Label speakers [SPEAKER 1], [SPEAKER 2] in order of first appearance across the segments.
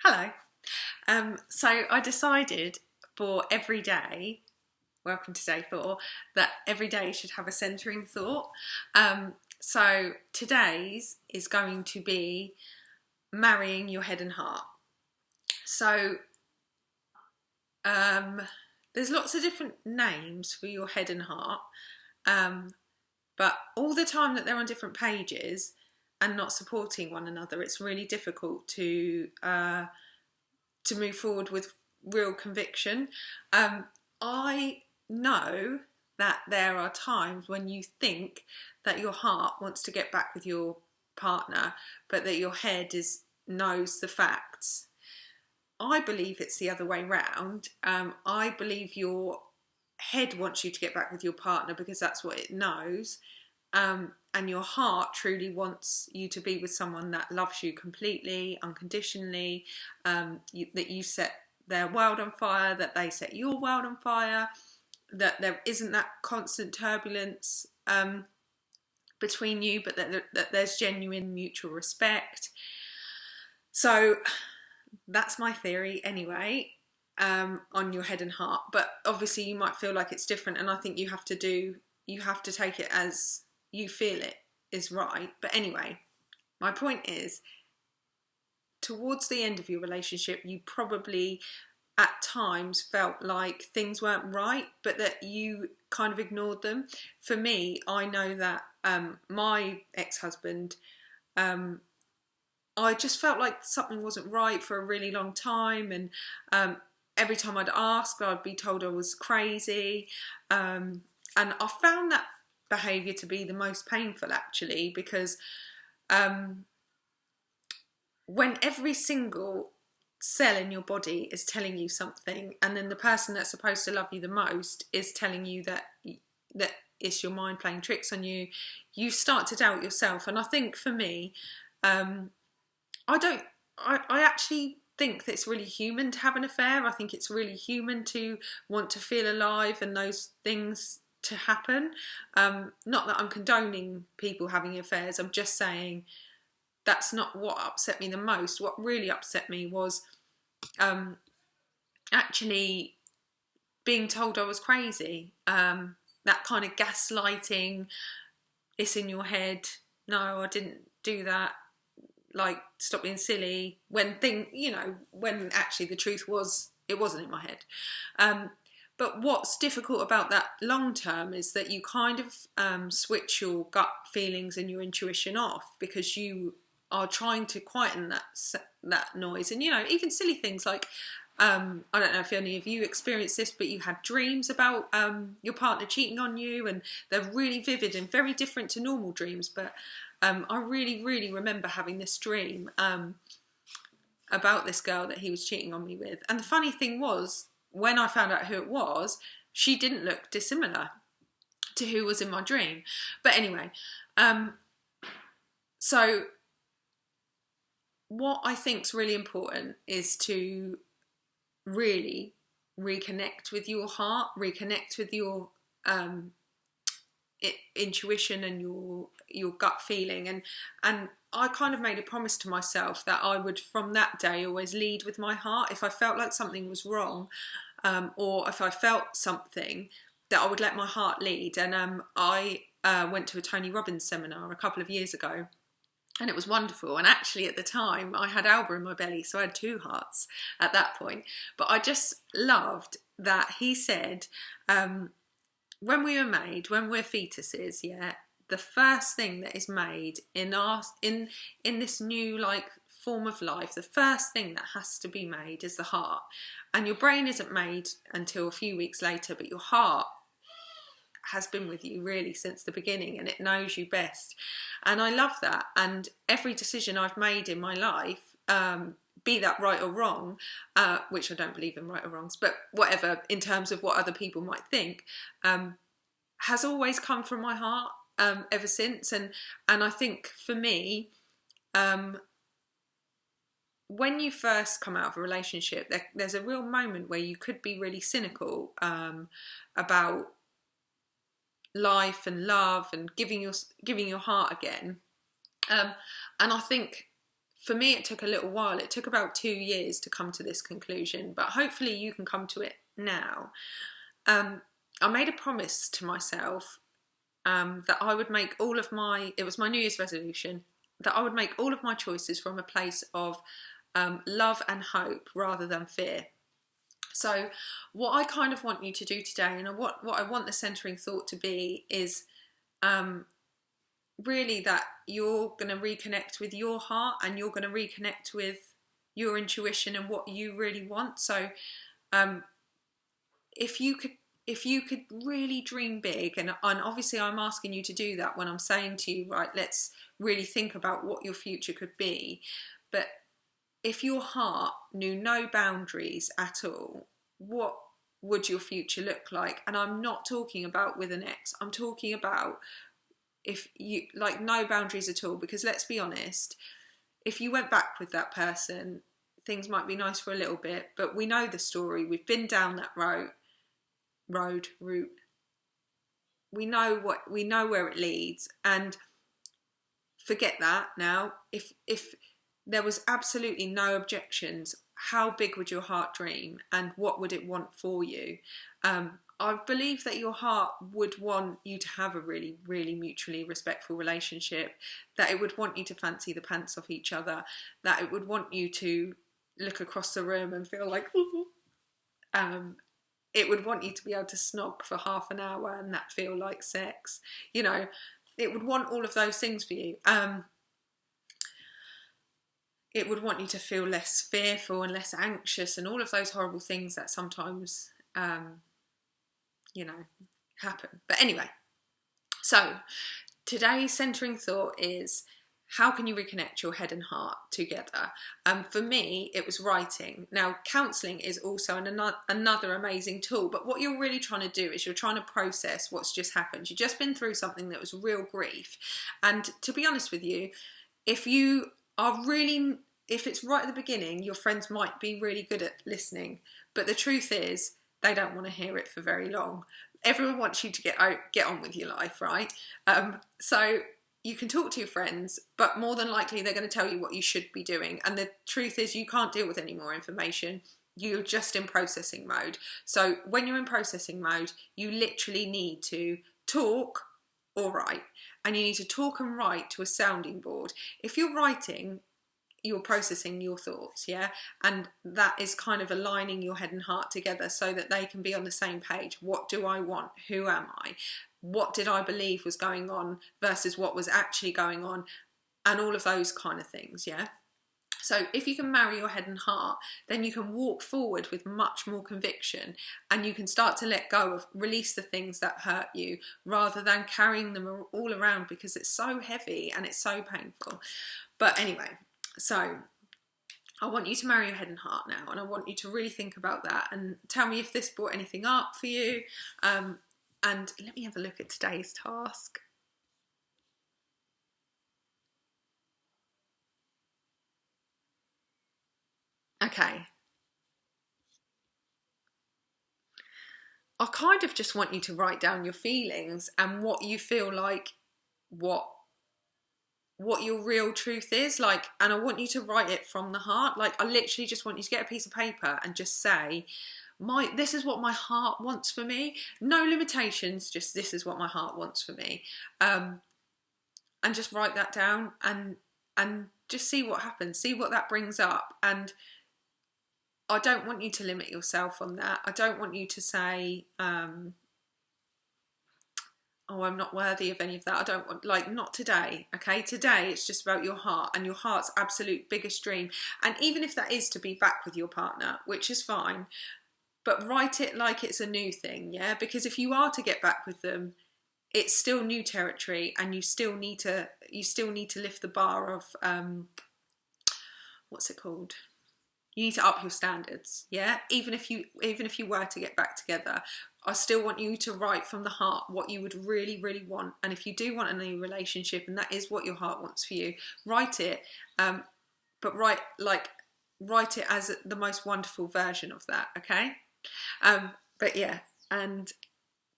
[SPEAKER 1] Hello. So I decided for every day, welcome to day 4, that every day should have a centering thought. So today's is going to be marrying your head and heart. So there's lots of different names for your head and heart, but all the time that they're on different pages and not supporting one another, it's really difficult to move forward with real conviction. I know that there are times when you think that your heart wants to get back with your partner, but that your head knows the facts. I believe it's the other way round. I believe your head wants you to get back with your partner because that's what it knows. And your heart truly wants you to be with someone that loves you completely, unconditionally, that you set their world on fire, that they set your world on fire, that there isn't that constant turbulence between you, but that there's genuine mutual respect. So that's my theory anyway, on your head and heart. But obviously you might feel like it's different, and I think you have to take it as you feel it is right. But anyway, my point is, towards the end of your relationship, you probably at times felt like things weren't right, but that you kind of ignored them. For me, I know that my ex-husband, I just felt like something wasn't right for a really long time, and every time I'd ask, I'd be told I was crazy, and I found that behaviour to be the most painful, actually, because when every single cell in your body is telling you something, and then the person that's supposed to love you the most is telling you that it's your mind playing tricks on you, you start to doubt yourself. And I think for me, I actually think that it's really human to have an affair. I think it's really human to want to feel alive and those things to happen. Not that I'm condoning people having affairs, I'm just saying that's not what upset me the most. What really upset me was actually being told I was crazy. That kind of gaslighting, it's in your head, no, I didn't do that, like, stop being silly, when actually the truth was it wasn't in my head. But what's difficult about that long term is that you kind of switch your gut feelings and your intuition off, because you are trying to quieten that noise. And even silly things like, I don't know if any of you experienced this, but you had dreams about your partner cheating on you, and they're really vivid and very different to normal dreams. But I really, really remember having this dream about this girl that he was cheating on me with. And the funny thing was, when I found out who it was, she didn't look dissimilar to who was in my dream. But anyway, so what I think is really important is to really reconnect with your heart, reconnect with your intuition and your gut feeling. And I kind of made a promise to myself that I would, from that day, always lead with my heart. If I felt like something was wrong, or if I felt something, that I would let my heart lead. And I went to a Tony Robbins seminar a couple of years ago, and it was wonderful. And actually at the time I had Alba in my belly, so I had 2 hearts at that point. But I just loved that he said, when we were made, when we're fetuses, the first thing that is made in this new form of life, the first thing that has to be made is the heart. And your brain isn't made until a few weeks later, but your heart has been with you really since the beginning, and it knows you best. And I love that. And every decision I've made in my life, be that right or wrong, which I don't believe in right or wrongs, but whatever, in terms of what other people might think, has always come from my heart ever since. And I think for me, when you first come out of a relationship, there's a real moment where you could be really cynical about life and love and giving your heart again. And I think for me, it took a little while. It took about 2 years to come to this conclusion, but hopefully you can come to it now. I made a promise to myself that I would make all of my, it was my New Year's resolution, that I would make all of my choices from a place of love and hope rather than fear. So what I kind of want you to do today, and what I want the centering thought to be, is really that you're going to reconnect with your heart, and you're going to reconnect with your intuition and what you really want. So if you could really dream big, and obviously I'm asking you to do that when I'm saying to you, right, let's really think about what your future could be. But if your heart knew no boundaries at all, what would your future look like? And I'm not talking about with an ex, I'm talking about if you, like, no boundaries at all, because let's be honest, if you went back with that person, things might be nice for a little bit, but we know the story, we've been down that route. We know where it leads, and forget that now. If there was absolutely no objections, how big would your heart dream, and what would it want for you? I believe that your heart would want you to have a really, really mutually respectful relationship, that it would want you to fancy the pants off each other, that it would want you to look across the room and feel like, ooh. It would want you to be able to snog for half an hour and that feel like sex. You know, it would want all of those things for you. It would want you to feel less fearful and less anxious and all of those horrible things that sometimes, happen. But anyway, so today's centering thought is, how can you reconnect your head and heart together? For me, it was writing. Now, counselling is also another amazing tool, but what you're really trying to do is you're trying to process what's just happened. You've just been through something that was real grief. And to be honest with you, if it's right at the beginning, your friends might be really good at listening, but the truth is they don't want to hear it for very long. Everyone wants you to get on with your life, right? So you can talk to your friends, but more than likely they're going to tell you what you should be doing. And the truth is you can't deal with any more information. You're just in processing mode. So when you're in processing mode, you literally need to talk or write. And you need to talk and write to a sounding board. If you're writing, you're processing your thoughts, yeah? And that is kind of aligning your head and heart together so that they can be on the same page. What do I want? Who am I? What did I believe was going on versus what was actually going on, and all of those kind of things, yeah? So if you can marry your head and heart, then you can walk forward with much more conviction, and you can start to let go of, release the things that hurt you rather than carrying them all around, because it's so heavy and it's so painful. But anyway, so I want you to marry your head and heart now, and I want you to really think about that and tell me if this brought anything up for you. And let me have a look at today's task. Okay. I kind of just want you to write down your feelings and what you feel like, what your real truth is, like, and I want you to write it from the heart. Like, I literally just want you to get a piece of paper and just say, this is what my heart wants for me. No limitations, just this is what my heart wants for me. And just write that down and just see what happens, see what that brings up. And I don't want you to limit yourself on that. I don't want you to say, oh, I'm not worthy of any of that. I don't want, like, not today, okay? Today, it's just about your heart and your heart's absolute biggest dream. And even if that is to be back with your partner, which is fine, but write it like it's a new thing, yeah? Because if you are to get back with them, it's still new territory, and you still need to lift the bar of, what's it called? You need to up your standards, yeah? Even if you were to get back together, I still want you to write from the heart what you would really, really want. And if you do want a new relationship, and that is what your heart wants for you, write it. But write it as the most wonderful version of that, okay? But yeah, and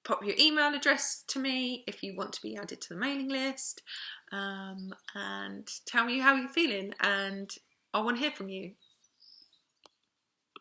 [SPEAKER 1] pop your email address to me if you want to be added to the mailing list, and tell me how you're feeling, and I want to hear from you.